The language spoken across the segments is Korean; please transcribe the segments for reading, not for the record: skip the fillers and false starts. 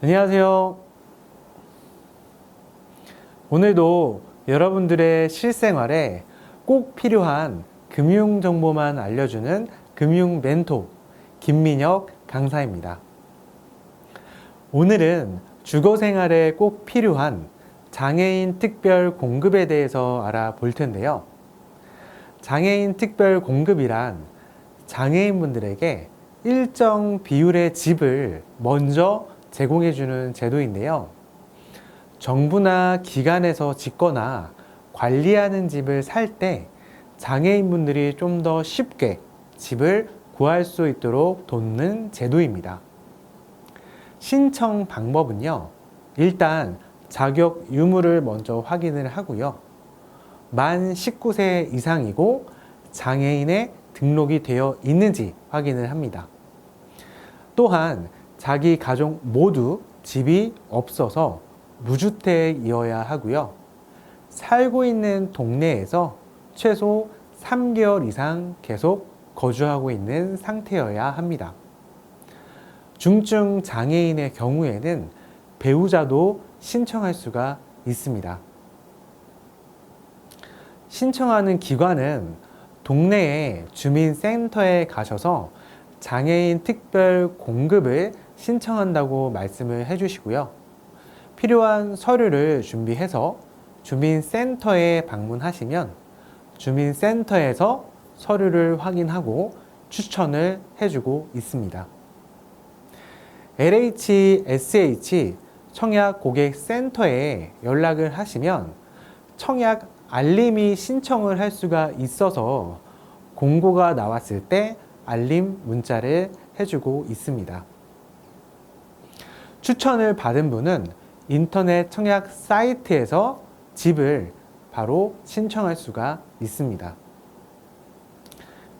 안녕하세요. 오늘도 여러분들의 실생활에 꼭 필요한 금융 정보만 알려주는 금융 멘토 김민혁 강사입니다. 오늘은 주거 생활에 꼭 필요한 장애인 특별 공급에 대해서 알아볼 텐데요. 장애인 특별 공급이란 장애인분들에게 일정 비율의 집을 먼저 제공해주는 제도인데요. 정부나 기관에서 짓거나 관리하는 집을 살 때 장애인분들이 좀 더 쉽게 집을 구할 수 있도록 돕는 제도입니다. 신청 방법은요, 일단 자격 유무를 먼저 확인을 하고요. 만 19세 이상이고 장애인의 등록이 되어 있는지 확인을 합니다. 또한 자기 가족 모두 집이 없어서 무주택이어야 하고요. 살고 있는 동네에서 최소 3개월 이상 계속 거주하고 있는 상태여야 합니다. 중증 장애인의 경우에는 배우자도 신청할 수가 있습니다. 신청하는 기관은 동네의 주민센터에 가셔서 장애인 특별 공급을 신청한다고 말씀을 해주시고요. 필요한 서류를 준비해서 주민센터에 방문하시면 주민센터에서 서류를 확인하고 추천을 해주고 있습니다. LHSH 청약고객센터에 연락을 하시면 청약 알림이 신청을 할 수가 있어서 공고가 나왔을 때 알림 문자를 해주고 있습니다. 추천을 받은 분은 인터넷 청약 사이트에서 집을 바로 신청할 수가 있습니다.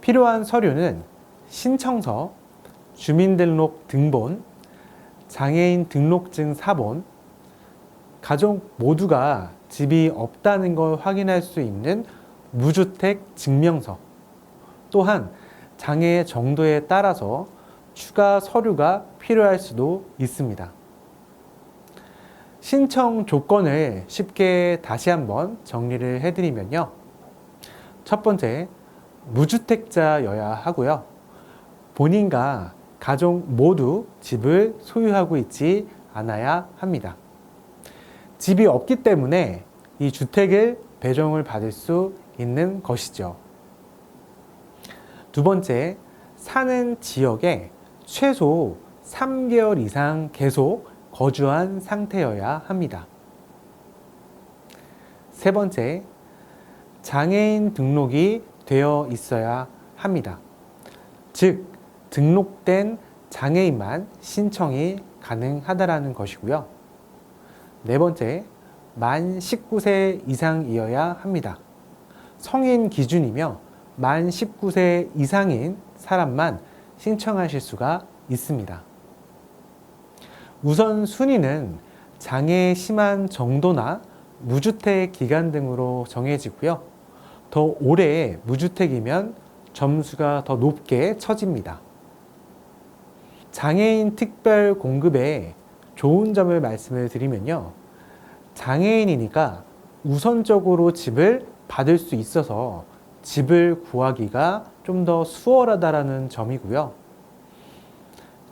필요한 서류는 신청서, 주민등록 등본, 장애인 등록증 사본, 가족 모두가 집이 없다는 걸 확인할 수 있는 무주택 증명서, 또한 장애 정도에 따라서 추가 서류가 필요할 수도 있습니다. 신청 조건을 쉽게 다시 한번 정리를 해드리면요. 첫 번째, 무주택자여야 하고요. 본인과 가족 모두 집을 소유하고 있지 않아야 합니다. 집이 없기 때문에 이 주택을 배정을 받을 수 있는 것이죠. 두 번째, 사는 지역에 최소 3개월 이상 계속 거주한 상태여야 합니다. 세 번째, 장애인 등록이 되어 있어야 합니다. 즉, 등록된 장애인만 신청이 가능하다라는 것이고요. 네 번째, 만 19세 이상이어야 합니다. 성인 기준이며 만 19세 이상인 사람만 신청하실 수가 있습니다. 우선 순위는 장애 심한 정도나 무주택 기간 등으로 정해지고요. 더 오래 무주택이면 점수가 더 높게 쳐집니다. 장애인 특별 공급의 좋은 점을 말씀을 드리면요. 장애인이니까 우선적으로 집을 받을 수 있어서 집을 구하기가 좀 더 수월하다라는 점이고요.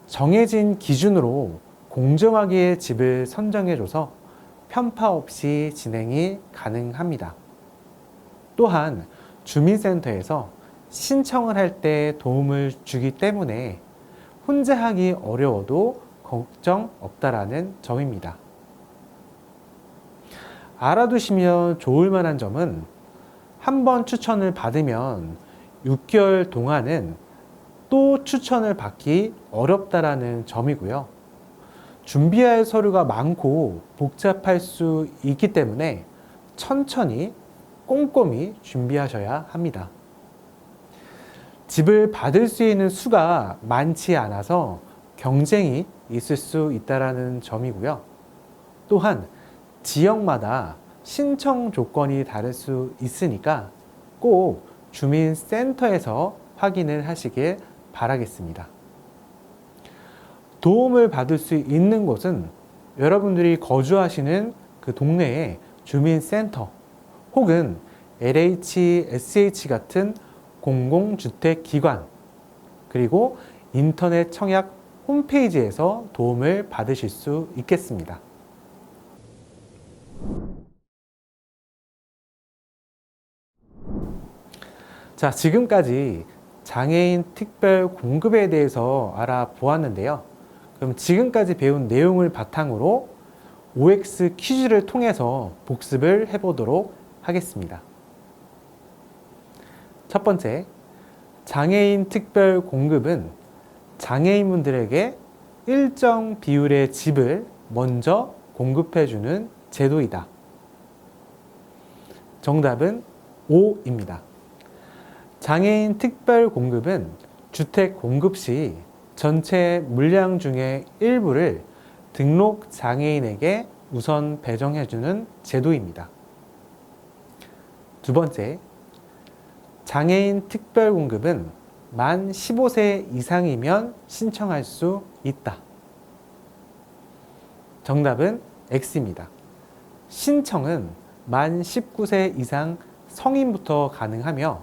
정해진 기준으로 공정하게 집을 선정해줘서 편파 없이 진행이 가능합니다. 또한 주민센터에서 신청을 할 때 도움을 주기 때문에 혼자 하기 어려워도 걱정 없다라는 점입니다. 알아두시면 좋을 만한 점은 한 번 추천을 받으면 6개월 동안은 또 추천을 받기 어렵다라는 점이고요. 준비할 서류가 많고 복잡할 수 있기 때문에 천천히 꼼꼼히 준비하셔야 합니다. 집을 받을 수 있는 수가 많지 않아서 경쟁이 있을 수 있다는 점이고요. 또한 지역마다 신청 조건이 다를 수 있으니까 꼭 주민센터에서 확인을 하시길 바라겠습니다. 도움을 받을 수 있는 곳은 여러분들이 거주하시는 그 동네에 주민센터 혹은 LHSH 같은 공공주택기관 그리고 인터넷 청약 홈페이지에서 도움을 받으실 수 있겠습니다. 자, 지금까지 장애인 특별 공급에 대해서 알아보았는데요. 그럼 지금까지 배운 내용을 바탕으로 OX 퀴즈를 통해서 복습을 해보도록 하겠습니다. 첫 번째, 장애인 특별 공급은 장애인분들에게 일정 비율의 집을 먼저 공급해주는 제도이다. 정답은 O입니다. 장애인 특별 공급은 주택 공급 시 전체 물량 중에 일부를 등록 장애인에게 우선 배정해주는 제도입니다. 두 번째, 장애인 특별 공급은 만 15세 이상이면 신청할 수 있다. 정답은 X입니다. 신청은 만 19세 이상 성인부터 가능하며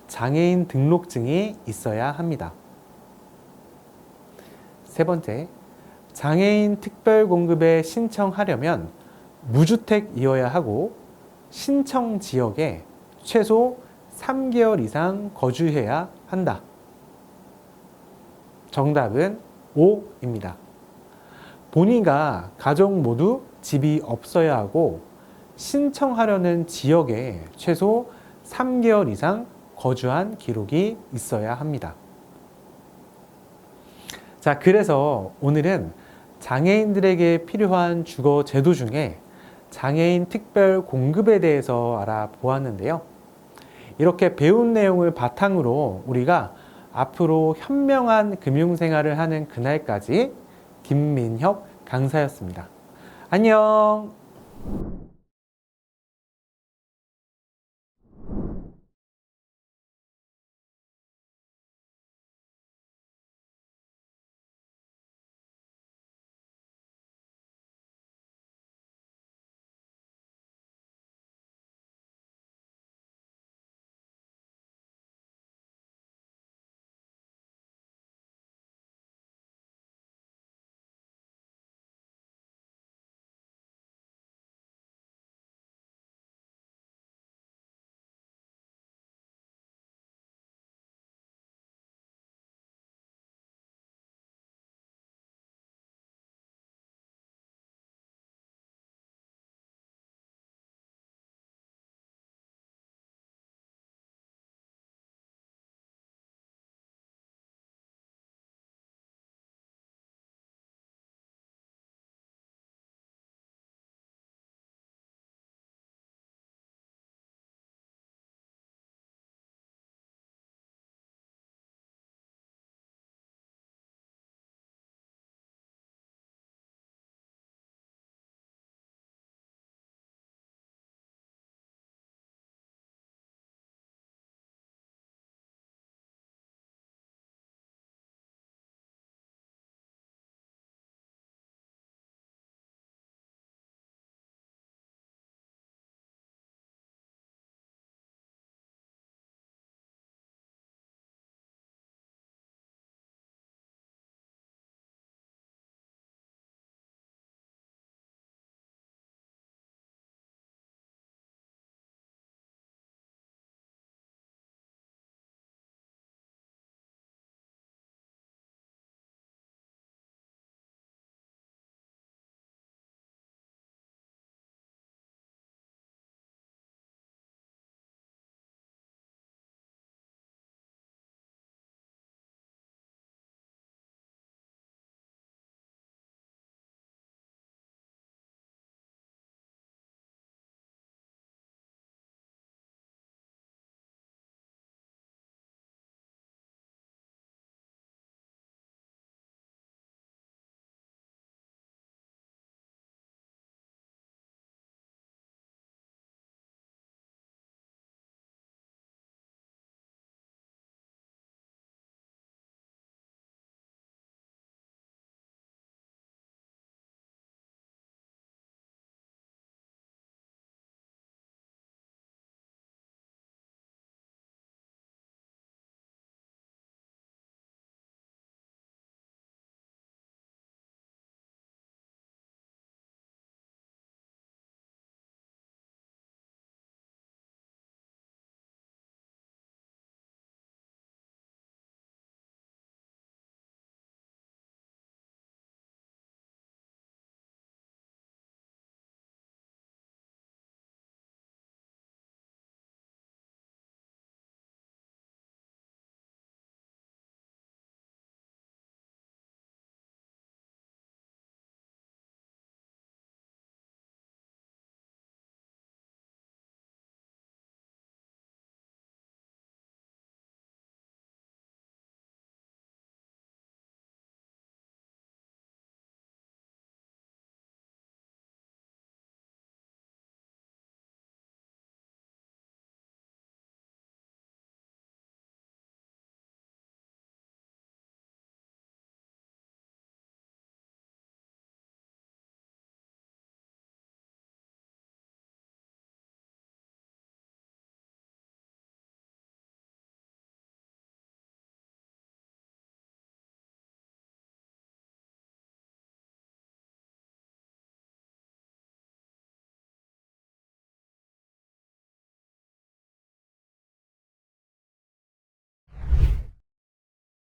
장애인 등록증이 있어야 합니다. 세 번째, 장애인 특별 공급에 신청하려면 무주택이어야 하고 신청 지역에 최소 3개월 이상 거주해야 한다. 정답은 O입니다. 본인과 가족 모두 집이 없어야 하고 신청하려는 지역에 최소 3개월 이상 거주한 기록이 있어야 합니다. 자, 그래서 오늘은 장애인들에게 필요한 주거 제도 중에 장애인 특별 공급에 대해서 알아보았는데요. 이렇게 배운 내용을 바탕으로 우리가 앞으로 현명한 금융생활을 하는 그날까지 김민혁 강사였습니다. 안녕!